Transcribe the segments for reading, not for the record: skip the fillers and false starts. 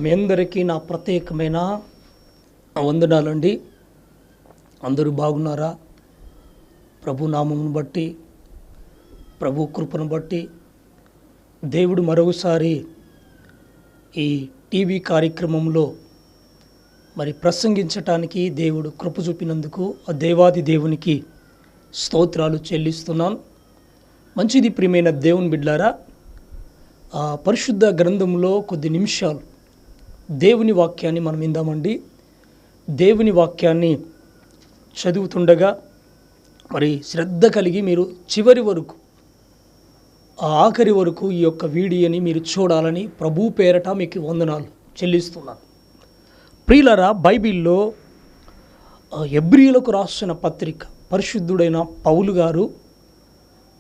మీ అందరికీ నా ప్రత్యేకమైన వందనాలండి. అందరూ బాగున్నారా? ప్రభు నామమును బట్టి, ప్రభు కృపను బట్టి దేవుడు మరోసారి ఈ టీవీ కార్యక్రమంలో ప్రసంగించటానికి దేవుడు కృప చూపినందుకు ఆ దేవాది దేవునికి స్తోత్రాలు చెల్లిస్తున్నాను. మంచిది ప్రియమైన దేవుని బిడ్డారా, ఆ పరిశుద్ధ గ్రంథంలో కొద్ది నిమిషాలు దేవుని వాక్యాన్ని మనం విందామండి. దేవుని వాక్యాన్ని చదువుతుండగా శ్రద్ధ కలిగి మీరు చివరి వరకు, ఆఖరి వరకు ఈ యొక్క వీడియోని మీరు చూడాలని ప్రభు పేరట మీకు వందనాలు చెల్లిస్తున్నాను. ప్రియులారా, బైబిల్లో హెబ్రీయులకు రాసిన పత్రిక పరిశుద్ధుడైన పౌలు గారు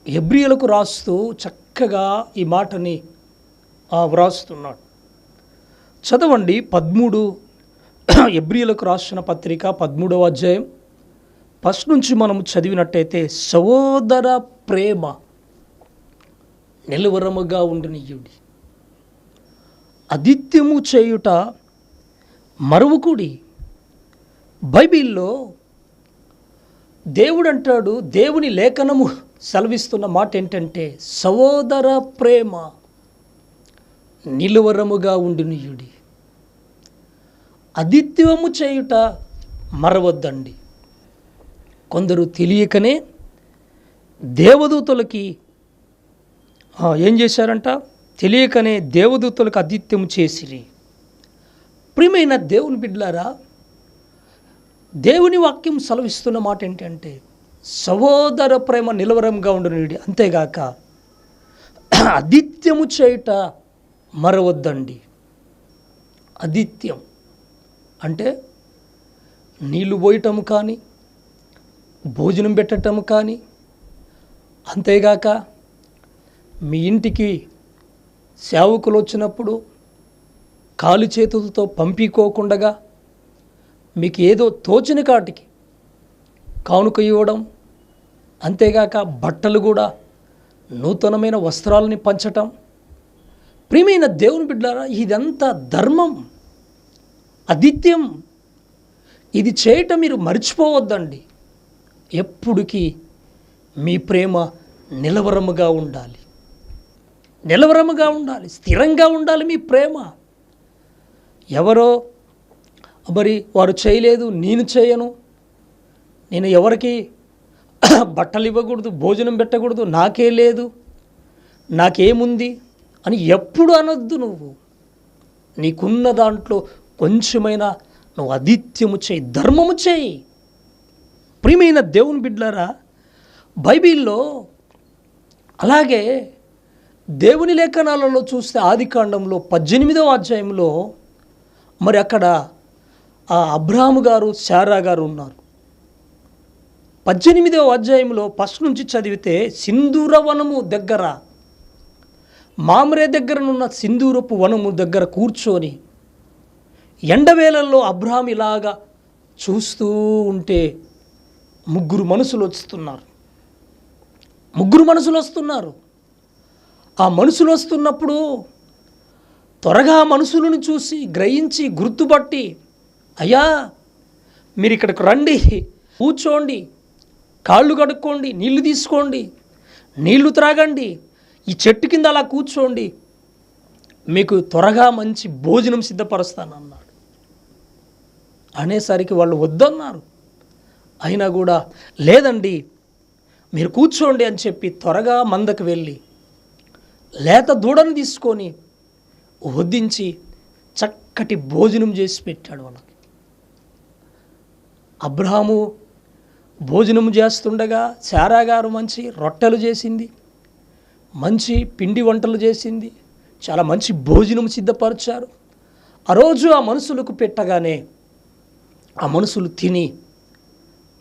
హెబ్రీయులకు రాస్తూ చక్కగా ఈ మాటని వ్రాస్తున్నాడు. చదవండి. 13 హెబ్రీయులకు రాసిన పత్రిక 13వ అధ్యాయం ఫస్ట్ నుంచి మనం చదివినట్టయితే, సహోదర ప్రేమ నిలవరముగా ఉండునియుడి, అదిత్యము చేయుట మరువకుడి. బైబిల్లో దేవుడు అంటాడు, దేవుని లేఖనము సెలవిస్తున్న మాట ఏంటంటే, సహోదర ప్రేమ నిలువరముగా ఉండునియుడి, అదిత్యము చేయుట మరవద్దండి. కొందరు తెలియకనే దేవదూతలకి ఏం చేశారంట? తెలియకనే దేవదూతలకు అదిత్యము చేసిరి. ప్రియమైన దేవుని బిడ్డలారా, దేవుని వాక్యం సెలవిస్తున్న మాట ఏంటంటే, సహోదర ప్రేమ నిలవరంగా ఉండునియుడి, అంతేగాక అదిత్యము చేయుట మరవద్దండి. అదిత్యం అంటే నీళ్లు పోయటము కానీ, భోజనం పెట్టటము కానీ, అంతేగాక మీ ఇంటికి సేవకులు వచ్చినప్పుడు కాలు చేతులతో పంపికోకుండగా మీకు ఏదో తోచిన కాటికి కానుక ఇవ్వడం, అంతేగాక బట్టలు కూడా నూతనమైన వస్త్రాలని పంచటం. ప్రియమైన దేవుని బిడ్డలారా, ఇదంతా ధర్మం, అదిత్యం. ఇది చేయటం మీరు మర్చిపోవద్దండి. ఎప్పుడుకి మీ ప్రేమ నిలవరముగా ఉండాలి, నిలవరముగా ఉండాలి, స్థిరంగా ఉండాలి మీ ప్రేమ. ఎవరో వారు చేయలేదు, నేను చేయను, నేను ఎవరికి బట్టలు ఇవ్వకూడదు, భోజనం పెట్టకూడదు, నాకే లేదు, నాకేముంది అని ఎప్పుడు అనొద్దు. నువ్వు నీకున్న దాంట్లో కొంచెమైనా నువ్వు అదిత్యము చేయి, ధర్మము చేయి. ప్రియమైన దేవుని బిడ్డలారా, బైబిల్లో అలాగే దేవుని లేఖనాలలో చూస్తే ఆదికాండంలో 18వ అధ్యాయంలో అక్కడ అబ్రాహాము గారు, శారా గారు ఉన్నారు. 18వ అధ్యాయంలో ఫస్ట్ నుంచి చదివితే, సింధూర వనము దగ్గర, మామ్రే దగ్గరనున్న సింధూరపు వనము దగ్గర కూర్చొని ఎండవేళల్లో అబ్రాహాం ఇలాగా చూస్తూ ఉంటే ముగ్గురు మనుషులు వస్తున్నారు. ఆ మనుషులు వస్తున్నప్పుడు త్వరగా మనుషులను చూసి గ్రహించి గుర్తుపట్టి, అయ్యా మీరు ఇక్కడికి రండి, కూర్చోండి, కాళ్ళు కడుక్కోండి, నీళ్లు తీసుకోండి, నీళ్లు త్రాగండి, ఈ చెట్టు కింద అలా కూర్చోండి, మీకు త్వరగా మంచి భోజనం సిద్ధపరుస్తానన్నాడు. అనేసరికి వాళ్ళు వద్దన్నారు. అయినా కూడా లేదండి మీరు కూర్చోండి అని చెప్పి త్వరగా మందకు వెళ్ళి లేత దూడను తీసుకొని వడ్డించి చక్కటి భోజనం చేసి పెట్టాడు వాళ్ళకి. అబ్రాహాము భోజనం చేస్తుండగా శారా గారు మంచి రొట్టెలు చేసింది, మంచి పిండి వంటలు చేసింది, చాలా మంచి భోజనం సిద్ధపరిచారు. ఆ రోజు ఆ మనుషులకు పెట్టగానే ఆ మనుషులు తిని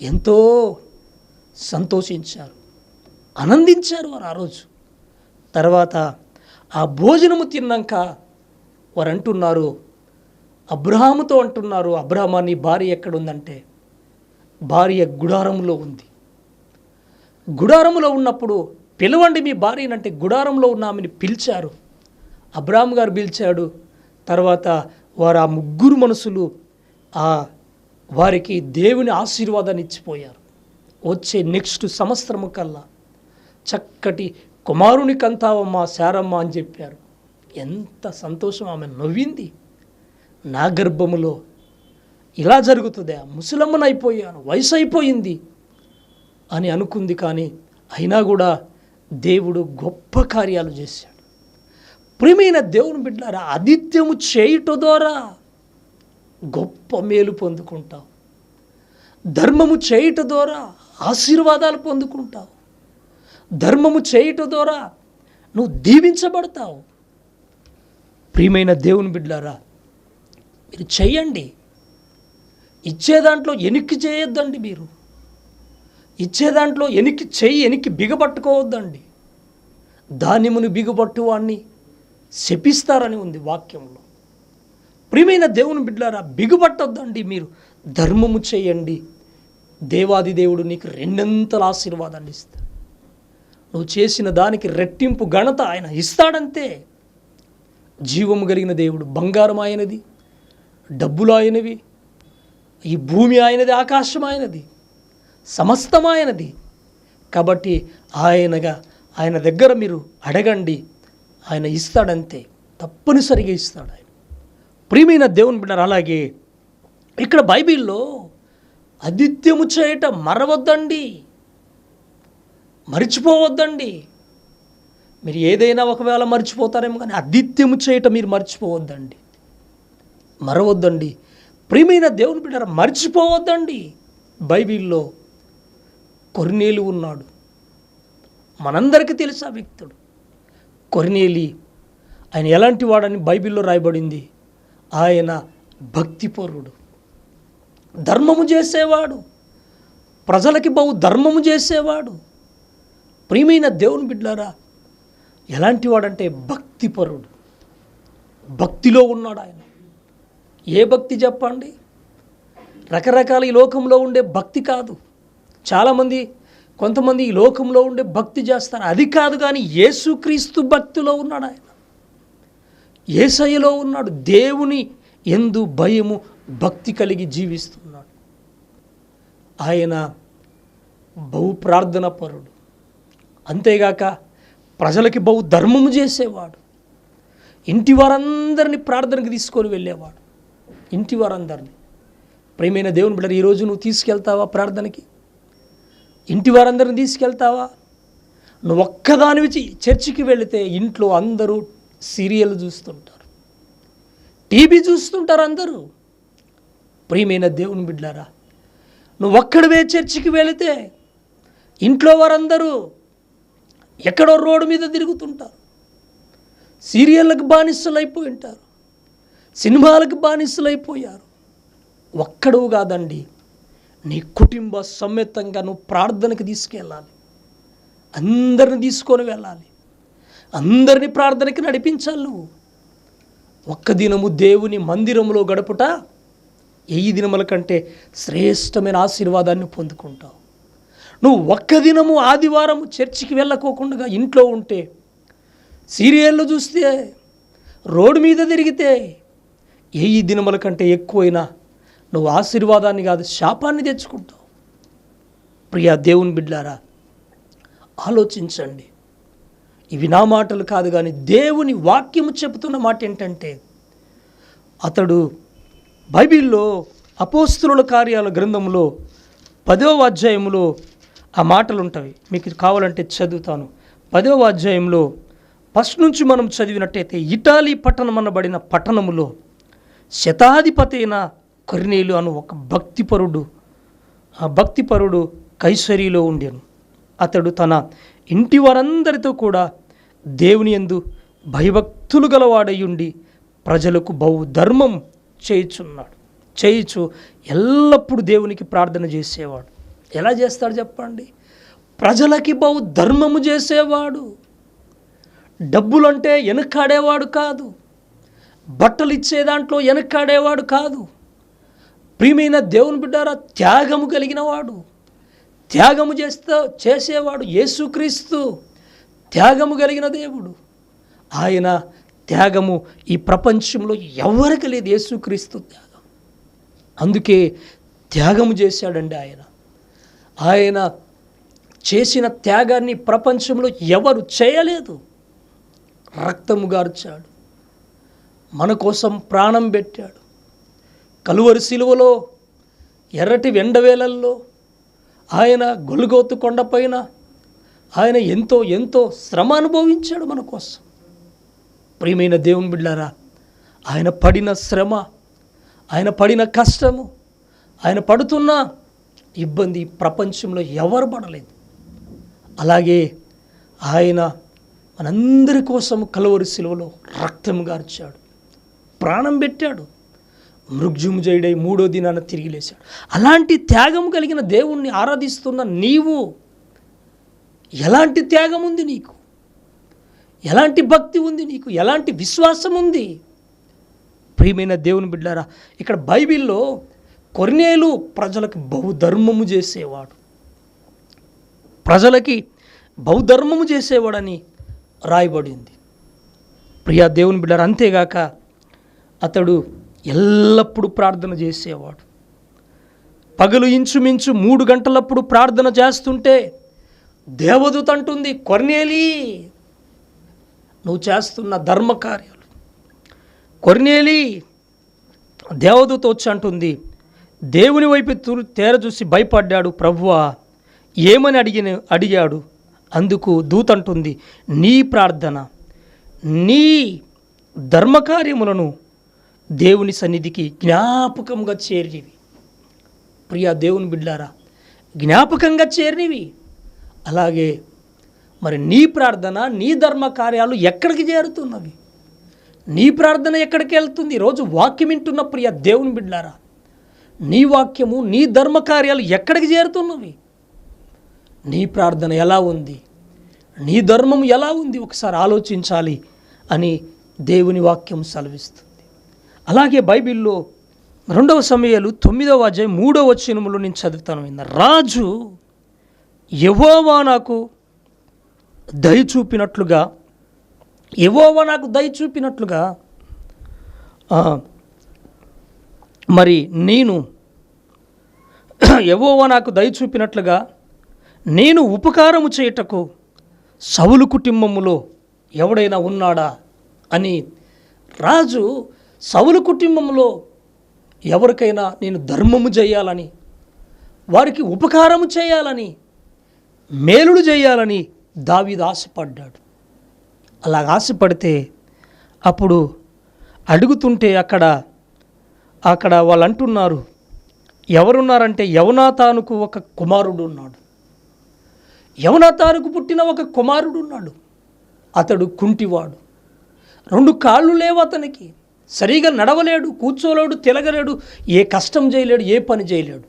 ఎంతో సంతోషించారు, ఆనందించారు వారు ఆ రోజు. తర్వాత ఆ భోజనము తిన్నాక వారు అంటున్నారు, అబ్రాహాముతో అంటున్నారు, అబ్రాహామా నీ భార్య ఎక్కడుందంటే, భార్య గుడారంలో ఉంది. గుడారంలో ఉన్నప్పుడు పిలవండి మీ భార్యనంటే గుడారంలో ఉన్న ఆమెను పిలిచారు. అబ్రాహాము గారు పిలిచాడు. తర్వాత వారు ఆ ముగ్గురు మనుషులు వారికి దేవుని ఆశీర్వాదాన్ని ఇచ్చిపోయారు. వచ్చే నెక్స్ట్ సంవత్సరము కల్లా చక్కటి కుమారుని కంతావమ్మా శారమ్మ అని చెప్పారు. ఎంత సంతోషం! ఆమె నవ్వింది. నా గర్భములో ఇలా జరుగుతుందా, ముసలమ్మను అయిపోయాను, వయసు అయిపోయింది అని అనుకుంది. కానీ అయినా కూడా దేవుడు గొప్ప కార్యాలు చేశాడు. ప్రియమైన దేవుని బిడ్డలారా, ఆదిత్యము చేయుట ద్వారా గొప్ప మేలు పొందుకుంటావు. ధర్మము చేయుట ద్వారా ఆశీర్వాదాలు పొందుకుంటావు. ధర్మము చేయుట ద్వారా నువ్వు దీవించబడతావు. ప్రియమైన దేవుని బిడ్డలారా, మీరు చెయ్యండి. ఇచ్చే దాంట్లో ఎనిక్కి చేయొద్దండి. మీరు ఇచ్చే దాంట్లో ఎనిక్కి బిగబట్టుకోవద్దండి. ధాన్యమును బిగబట్టువాన్ని శపిస్తారని ఉంది వాక్యంలో. ప్రియమైన దేవుని బిడ్డలారా, బిగుబట్టొద్దండి. మీరు ధర్మము చేయండి. దేవాది దేవుడు నీకు రెండంతల ఆశీర్వాదాన్ని ఇస్తాడు. నువ్వు చేసిన దానికి రెట్టింపు ఘనత ఆయన ఇస్తాడంతే. జీవము కలిగిన దేవుడు, బంగారం ఆయనది, డబ్బులు ఆయనవి, ఈ భూమి ఆయనది, ఆకాశం ఆయనది, సమస్తం ఆయనది. కాబట్టి ఆయన దగ్గర మీరు అడగండి, ఆయన ఇస్తాడంతే. తప్పనిసరిగా ఇస్తాడు ఆయన. ప్రియమైన దేవుని బిడ్డలారా, అలాగే ఇక్కడ బైబిల్లో ఆదిత్యము చేయట మరవద్దండి, మరిచిపోవద్దండి. మీరు ఏదైనా ఒకవేళ మర్చిపోతారేమో, కానీ ఆదిత్యము చేయట మీరు మర్చిపోవద్దండి, మరవద్దండి. ప్రియమైన దేవుని బిడ్డలారా, మర్చిపోవద్దండి. బైబిల్లో కొర్నేలి ఉన్నాడు. మనందరికీ తెలుసు ఆ వ్యక్తుడు కొర్నేలి. ఆయన ఎలాంటి వాడని బైబిల్లో రాయబడింది. ఆయన భక్తిపరుడు, ధర్మము చేసేవాడు, ప్రజలకి బహు ధర్మము చేసేవాడు. ప్రియమైన దేవుని బిడ్డలారా, ఎలాంటి వాడంటే భక్తిపరుడు, భక్తిలో ఉన్నాడు ఆయన. ఏ భక్తి చెప్పండి? రకరకాల ఈ లోకంలో ఉండే భక్తి కాదు. కొంతమంది ఈ లోకంలో ఉండే భక్తి చేస్తారు, అది కాదు. కానీ యేసుక్రీస్తు భక్తిలో ఉన్నాడు ఆయన, యేసయ్యలో ఉన్నాడు. దేవుని యందు భయము, భక్తి కలిగి జీవిస్తున్నాడు. ఆయన బహు ప్రార్థన పరుడు, అంతేగాక ప్రజలకి బహు ధర్మము చేసేవాడు. ఇంటి వారందరినీ ప్రార్థనకి తీసుకొని వెళ్ళేవాడు, ఇంటి వారందరినీ. ప్రియమైన దేవుని బిడ్డ, ఈరోజు నువ్వు తీసుకెళ్తావా ప్రార్థనకి? ఇంటి వారందరిని తీసుకెళ్తావా? నువ్వు ఒక్కదానివి చర్చికి వెళితే ఇంట్లో అందరూ సీరియల్ చూస్తుంటారు, టీవీ చూస్తుంటారు అందరూ. ప్రియమైన దేవుని బిడ్డలారా, నువ్వు ఒక్కడివే చర్చికి వెళితే ఇంట్లో వారందరూ ఎక్కడో రోడ్డు మీద తిరుగుతుంటారు, సీరియళ్ళకు బానిసలు అయిపోయి ఉంటారు, సినిమాలకు బానిసలు అయిపోయారు. ఒక్కడవు కాదండి, నీ కుటుంబ సమేతంగా నువ్వు ప్రార్థనకి తీసుకెళ్ళాలి. అందరిని తీసుకొని వెళ్ళాలి, అందరినీ ప్రార్థనకి నడిపించాలి. నువ్వు ఒక్క దినము దేవుని మందిరంలో గడుపుట 1000 దినముల కంటే శ్రేష్టమైన ఆశీర్వాదాన్ని పొందుకుంటావు. నువ్వు ఒక్క దినము ఆదివారం చర్చికి వెళ్ళకోకుండా ఇంట్లో ఉంటే, సీరియళ్ళు చూస్తే, రోడ్డు మీద తిరిగితే 1000 దినముల కంటే ఎక్కువైనా నువ్వు ఆశీర్వాదాన్ని కాదు శాపాన్ని తెచ్చుకుంటావు. ప్రియా దేవుని బిడ్డలారా, ఆలోచించండి. ఇవి నా మాటలు కాదు, కానీ దేవుని వాక్యము చెబుతున్న మాట ఏంటంటే, అతడు బైబిల్లో అపోస్తలుల కార్యాల గ్రంథంలో 10వ అధ్యాయంలో ఆ మాటలు ఉంటాయి. మీకు కావాలంటే చదువుతాను. 10వ అధ్యాయంలో ఫస్ట్ నుంచి మనం చదివినట్టయితే, ఇటాలీ పట్టణం అనబడిన పట్టణములో శతాధిపతి అయిన కొర్నేలు అను ఒక భక్తిపరుడు కైసరీలో ఉండెను. అతడు తన ఇంటి వారందరితో కూడా దేవుని యందు భయభక్తులు గలవాడయుండి ప్రజలకు బహు ధర్మం చేయుచు ఎల్లప్పుడూ దేవునికి ప్రార్థన చేసేవాడు. ఎలా చేస్తాడు చెప్పండి? ప్రజలకి బహు ధర్మము చేసేవాడు. డబ్బులంటే వెనకాడేవాడు కాదు, బట్టలు ఇచ్చే దాంట్లో వెనకాడేవాడు కాదు. ప్రియమైన దేవుని బిడ్డారా, త్యాగము కలిగిన వాడు, త్యాగము చేసేవాడు. యేసుక్రీస్తు త్యాగము కలిగిన దేవుడు. ఆయన త్యాగము ఈ ప్రపంచంలో ఎవరికి లేదు, యేసుక్రీస్తు త్యాగం. అందుకే త్యాగము చేశాడండి ఆయన చేసిన త్యాగాన్ని ప్రపంచంలో ఎవరు చేయలేదు. రక్తము గార్చాడు, మన కోసం ప్రాణం పెట్టాడు. కలువరి శిలువలో ఎర్రటి వెండవేలల్లో ఆయన గొల్గోతు కొండపైన ఆయన ఎంతో ఎంతో శ్రమ అనుభవించాడు మన కోసం. ప్రియమైన దేవుని బిడ్డారా, ఆయన పడిన శ్రమ, ఆయన పడిన కష్టము, ఆయన పడుతున్న ఇబ్బంది ప్రపంచంలో ఎవరు పడలేదు. అలాగే ఆయన మనందరి కోసం కలువరి శిలువలో రక్తం గార్చాడు, ప్రాణం పెట్టాడు, మృత్యుంజయుడై 3వ దినాన తిరిగి లేచాడు. అలాంటి త్యాగం కలిగిన దేవుణ్ణి ఆరాధిస్తున్న నీవు ఎలాంటి త్యాగం ఉంది నీకు? ఎలాంటి భక్తి ఉంది నీకు? ఎలాంటి విశ్వాసం ఉంది? ప్రియమైన దేవుని బిడ్డారా, ఇక్కడ బైబిల్లో కొర్నేలు ప్రజలకు బహుధర్మము చేసేవాడు, ప్రజలకి బహుధర్మము చేసేవాడని రాయబడింది. ప్రియా దేవుని బిడ్డారా, అంతేగాక అతడు ఎల్లప్పుడూ ప్రార్థన చేసేవాడు. పగలు ఇంచుమించు 3 గంటలప్పుడు ప్రార్థన చేస్తుంటే దేవదూత అంటుంది, కొర్నేలి నువ్వు చేస్తున్న ధర్మకార్యాలు. కొర్నేలి దేవదూత వచ్చి అంటుంది, దేవుని వైపు తేర చూసి భయపడ్డాడు. ప్రభువా ఏమని అడిగాడు. అందుకు దూత అంటుంది, నీ ప్రార్థన, నీ ధర్మకార్యములను దేవుని సన్నిధికి జ్ఞాపకంగా చేరినవి. ప్రియా దేవుని బిడ్డారా, జ్ఞాపకంగా చేరినవి. అలాగే మరి నీ ప్రార్థన, నీ ధర్మకార్యాలు ఎక్కడికి చేరుతున్నవి? నీ ప్రార్థన ఎక్కడికి వెళ్తుంది? ఈరోజు వాక్యం వింటున్న ప్రియ దేవుని బిడ్డారా, నీ వాక్యము, నీ ధర్మకార్యాలు ఎక్కడికి చేరుతున్నవి? నీ ప్రార్థన ఎలా ఉంది? నీ ధర్మం ఎలా ఉంది? ఒకసారి ఆలోచించాలి అని దేవుని వాక్యం సెలవిస్తుంది. అలాగే బైబిల్లో 2వ సమూయేలు 9వ అధ్యాయం 3వ వచనములో నేను చదువుతాను. రాజు యెహోవా నాకు దయ చూపినట్లుగా మరి యెహోవా నాకు దయ చూపినట్లుగా నేను ఉపకారము చేయుటకు సౌలు కుటుంబములో ఎవడైనా ఉన్నాడా అని రాజు సౌలు కుటుంబంలో ఎవరికైనా నేను ధర్మము చేయాలని, వారికి ఉపకారము చేయాలని, మేలుడు చేయాలని దావీదు ఆశపడ్డాడు. అలా ఆశపడితే అప్పుడు అడుగుతుంటే అక్కడ వాళ్ళు అంటున్నారు, ఎవరున్నారంటే యవనాతానుకు ఒక కుమారుడు ఉన్నాడు. యవనాతానుకు పుట్టిన ఒక కుమారుడు ఉన్నాడు. అతడు కుంటివాడు, 2 కాళ్ళు లేవు అతనికి, సరిగా నడవలేడు, కూర్చోలేడు, తిరగలేడు, ఏ కష్టం చేయలేడు, ఏ పని చేయలేడు.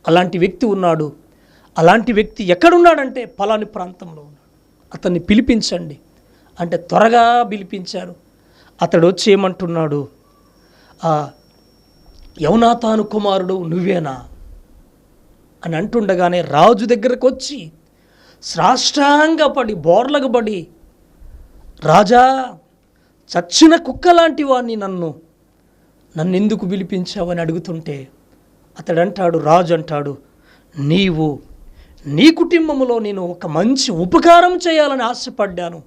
అలాంటి వ్యక్తి ఉన్నాడు. అలాంటి వ్యక్తి ఎక్కడున్నాడంటే పలాని ప్రాంతంలో ఉన్నాడు, అతన్ని పిలిపించండి అంటే త్వరగా పిలిపించారు. అతడు వచ్చి ఏమంటున్నాడు, యవనాతాను కుమారుడు నువ్వేనా అని అంటుండగానే రాజు దగ్గరకు వచ్చి సాష్టాంగపడి బోర్లగబడి, రాజా, చచ్చిన కుక్క లాంటి వాడిని నన్ను ఎందుకు పిలిపించావని అడుగుతుంటే రాజు అంటాడు, నీవు నీ కుటుంబంలో నేను ఒక మంచి ఉపకారం చేయాలని ఆశపడ్డాను.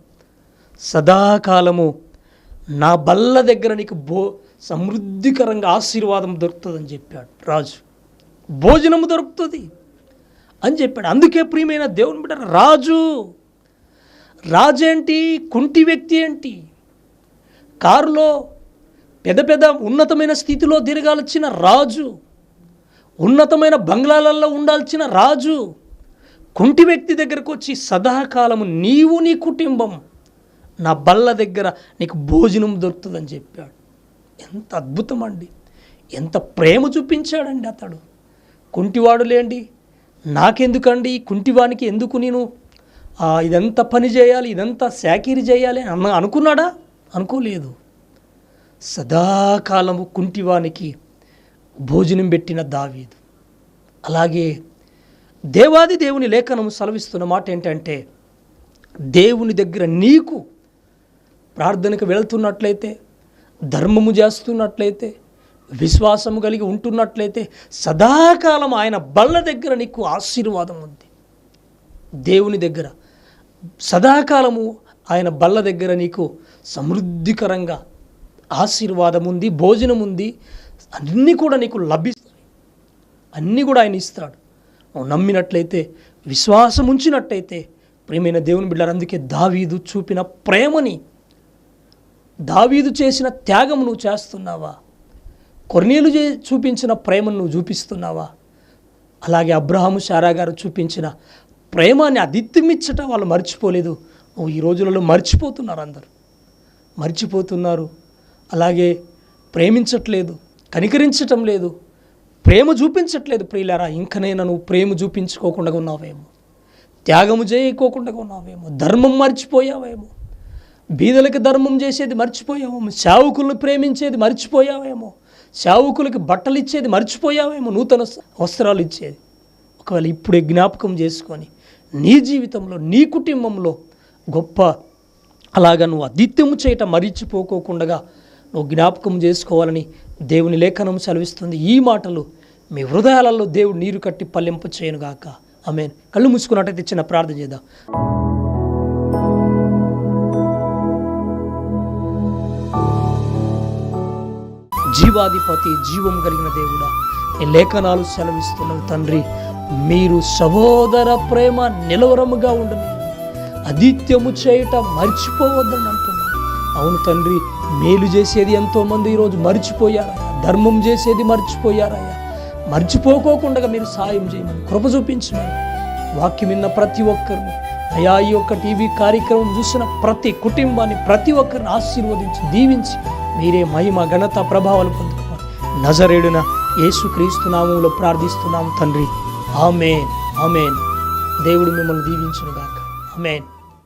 సదాకాలము నా బల్ల దగ్గర నీకు సమృద్ధికరంగా ఆశీర్వాదం దొరుకుతుందని చెప్పాడు రాజు. భోజనము దొరుకుతుంది అని చెప్పాడు. అందుకే ప్రియమైన దేవుని బిడ్డ, రాజేంటి, కుంటి వ్యక్తి ఏంటి, కారులో పెద్ద ఉన్నతమైన స్థితిలో తిరగాల్సిన రాజు, ఉన్నతమైన బంగ్లాలలో ఉండాల్సిన రాజు, కుంటి వ్యక్తి దగ్గరకు వచ్చి సదాకాలము నీవు నీ కుటుంబం నా బల్ల దగ్గర నీకు భోజనం దొరుకుతుందని చెప్పాడు. ఎంత అద్భుతం అండి, ఎంత ప్రేమ చూపించాడండి అతడు. కుంటివాడు లేండి, నాకెందుకండి, కుంటివానికి ఎందుకు నేను ఇదంతా పని చేయాలి, ఇదంతా చాకిరీ చేయాలి అనుకున్నాడా? అనుకోలేదు. సదాకాలము కుంటివానికి భోజనం పెట్టిన దావీదు. అలాగే దేవాది దేవుని లేఖనము సెలవిస్తున్న మాట ఏంటంటే, దేవుని దగ్గర నీకు ప్రార్థనకు వెళ్తున్నట్లయితే, ధర్మము చేస్తున్నట్లయితే, విశ్వాసము కలిగి ఉంటున్నట్లయితే సదాకాలం ఆయన బల్ల దగ్గర నీకు ఆశీర్వాదం ఉంది. దేవుని దగ్గర సదాకాలము ఆయన బల్ల దగ్గర నీకు సమృద్ధికరంగా ఆశీర్వాదం ఉంది, భోజనం ఉంది, అన్నీ కూడా నీకు లభిస్తాయి. అన్నీ కూడా ఆయన ఇస్తాడు. నువ్వు నమ్మినట్లయితే, విశ్వాసం ఉంచినట్టయితే. ప్రియమైన దేవుని బిడ్డలారా, అందుకే దావీదు చూపిన ప్రేమని, దావీదు చేసిన త్యాగం నువ్వు చేస్తున్నావా? కొర్నేలు చూపించిన ప్రేమను నువ్వు చూపిస్తున్నావా? అలాగే అబ్రహాము శారా గారు చూపించిన ప్రేమాన్ని అదిత్యమిచ్చట వాళ్ళు మర్చిపోలేదు. నువ్వు ఈ రోజులలో మర్చిపోతున్నారు, అందరూ మర్చిపోతున్నారు. అలాగే ప్రేమించట్లేదు, కనికరించటం లేదు, ప్రేమ చూపించట్లేదు. ప్రియులారా, ఇంకనైనా నువ్వు ప్రేమ చూపించుకోకుండా ఉన్నావేమో, త్యాగము చేయకోకుండా ఉన్నావేమో, ధర్మం మర్చిపోయావేమో, బీదలకు ధర్మం చేసేది మర్చిపోయావేమో, సేవకులను ప్రేమించేది మర్చిపోయావేమో, సేవకులకి బట్టలు ఇచ్చేది మర్చిపోయావేమో, నూతన వస్త్రాలు ఇచ్చేది. ఒకవేళ ఇప్పుడే జ్ఞాపకం చేసుకొని నీ జీవితంలో, నీ కుటుంబంలో గొప్ప అలాగా నువ్వు అదిత్యము చేయటం మరిచిపోకోకుండా నువ్వు జ్ఞాపకం చేసుకోవాలని దేవుని లేఖనం సెలవిస్తుంది. ఈ మాటలు మీ హృదయాలలో దేవుడు నీరు కట్టి పల్లెంపు చేయనుగాక. ఆమేన్. కళ్ళు మూసుకున్నట్టయితే చిన్న ప్రార్థన చేద్దాం. జీవాధిపతి, జీవం కలిగిన దేవుడా, ఈ లేఖనాలు సెలవిస్తున్నవి తండ్రి. మీరు సహోదర ప్రేమ నిలవరముగా ఉండను, అదిత్యము చేయటం మర్చిపోవద్దని అంటున్నాను. అవును తండ్రి, మేలు చేసేది ఎంతోమంది ఈరోజు మర్చిపోయారయ్యా, ధర్మం చేసేది మర్చిపోయారయ్యా. మర్చిపోకోకుండా మీరు సాయం చేయమని, కృప చూపించమని, వాక్యం విన్న ప్రతి ఒక్కరిని అయా, ఈ యొక్క టీవీ కార్యక్రమం చూసిన ప్రతి కుటుంబాన్ని, ప్రతి ఒక్కరిని ఆశీర్వదించి దీవించి మీరే మహిమ, ఘనత, ప్రభావాలు పొందుకోవాలి. నజరేయుడైన యేసుక్రీస్తు నామములో ప్రార్థిస్తున్నాము తండ్రి. ఆమేన్, ఆమేన్. దేవుడు మిమ్మల్ని దీవించును గాక. ఆమేన్.